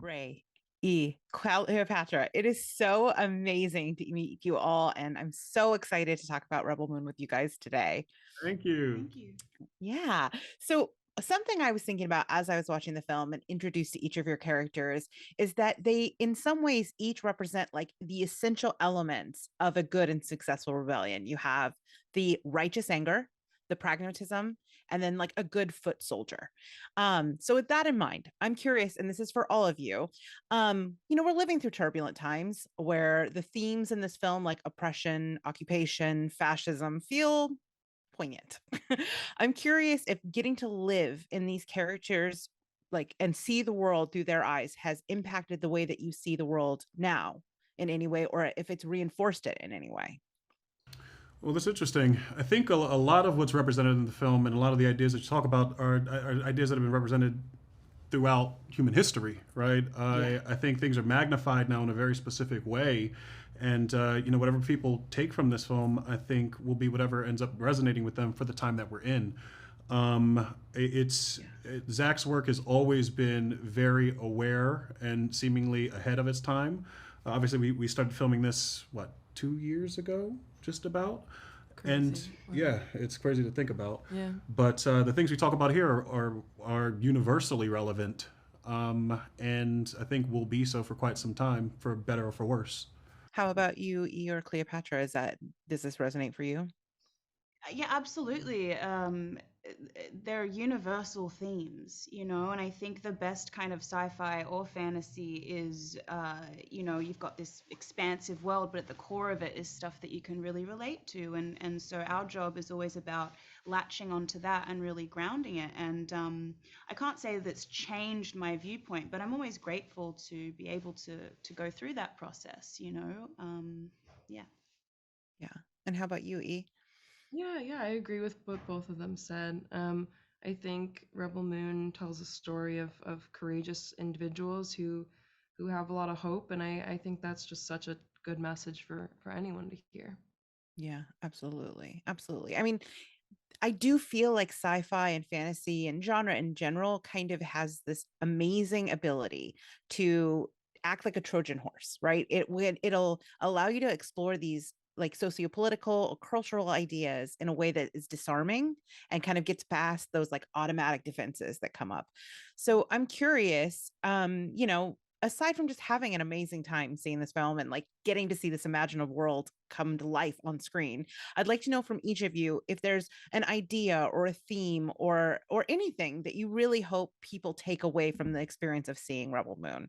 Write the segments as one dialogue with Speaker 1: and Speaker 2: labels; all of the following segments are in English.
Speaker 1: Ray, E, Cleopatra. It is so amazing to meet you all, and I'm so excited to talk about Rebel Moon with you guys today.
Speaker 2: Thank you.
Speaker 3: Thank you.
Speaker 1: Yeah. So, something I was thinking about as I was watching the film and introduced to each of your characters is that they, in some ways, each represent like the essential elements of a good and successful rebellion. You have the righteous anger, the pragmatism, and then like a good foot soldier. So with that in mind, I'm curious, and this is for all of you. We're living through turbulent times where the themes in this film, like oppression, occupation, fascism, feel poignant. I'm curious if getting to live in these characters like and see the world through their eyes has impacted the way that you see the world now in any way, or if it's reinforced it in any way.
Speaker 2: Well, that's interesting. I think a lot of what's represented in the film and a lot of the ideas that you talk about are ideas that have been represented throughout human history, right?
Speaker 1: Yeah.
Speaker 2: I think things are magnified now in a very specific way. And, whatever people take from this film, I think will be whatever ends up resonating with them for the time that we're in. Zach's work has always been very aware and seemingly ahead of its time. Obviously, we started filming this, what, 2 years ago, just about? And
Speaker 3: Crazy. Wow.
Speaker 2: yeah, it's crazy to think about.
Speaker 3: Yeah.
Speaker 2: But the things we talk about here are universally relevant, and I think will be so for quite some time, for better or for worse.
Speaker 1: How about you, E or Cleopatra? Does this resonate for you?
Speaker 3: Yeah, absolutely. They're universal themes, and I think the best kind of sci-fi or fantasy is, you've got this expansive world, but at the core of it is stuff that you can really relate to. And so our job is always about latching onto that and really grounding it. And I can't say that's changed my viewpoint, but I'm always grateful to be able to go through that process. Yeah.
Speaker 1: Yeah. And how about you, E?
Speaker 4: Yeah, I agree with what both of them said. I think Rebel Moon tells a story of courageous individuals who have a lot of hope, and I think that's just such a good message for anyone to hear.
Speaker 1: Yeah, absolutely. Absolutely. I mean, I do feel like sci-fi and fantasy and genre in general kind of has this amazing ability to act like a Trojan horse, right? It'll allow you to explore these like sociopolitical or cultural ideas in a way that is disarming and kind of gets past those like automatic defenses that come up. So I'm curious, aside from just having an amazing time seeing this film and like getting to see this imaginative world come to life on screen, I'd like to know from each of you if there's an idea or a theme or anything that you really hope people take away from the experience of seeing Rebel Moon.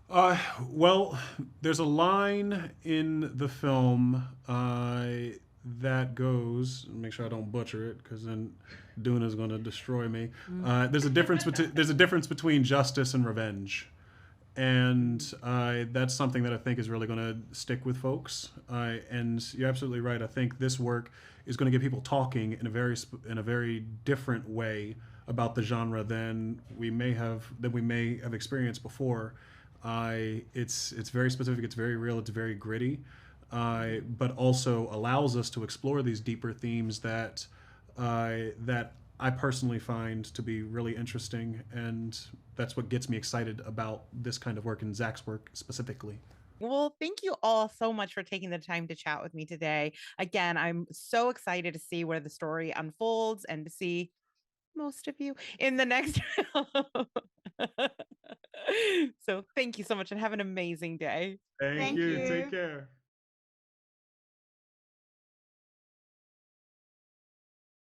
Speaker 2: Uh, well, there's a line in the film that goes. Make sure I don't butcher it, because then Duna is going to destroy me. There's a difference between justice and revenge, and that's something that I think is really going to stick with folks. And you're absolutely right. I think this work is going to get people talking in a very different way about the genre than we may have experienced before. It's very specific. It's very real. It's very gritty, but also allows us to explore these deeper themes that I personally find to be really interesting, and that's what gets me excited about this kind of work and Zach's work specifically.
Speaker 1: Well, thank you all so much for taking the time to chat with me today. Again, I'm so excited to see where the story unfolds and to see most of you in the next film. So thank you so much and have an amazing day.
Speaker 2: Thank
Speaker 3: Thank
Speaker 2: you.
Speaker 3: you.
Speaker 2: Take care.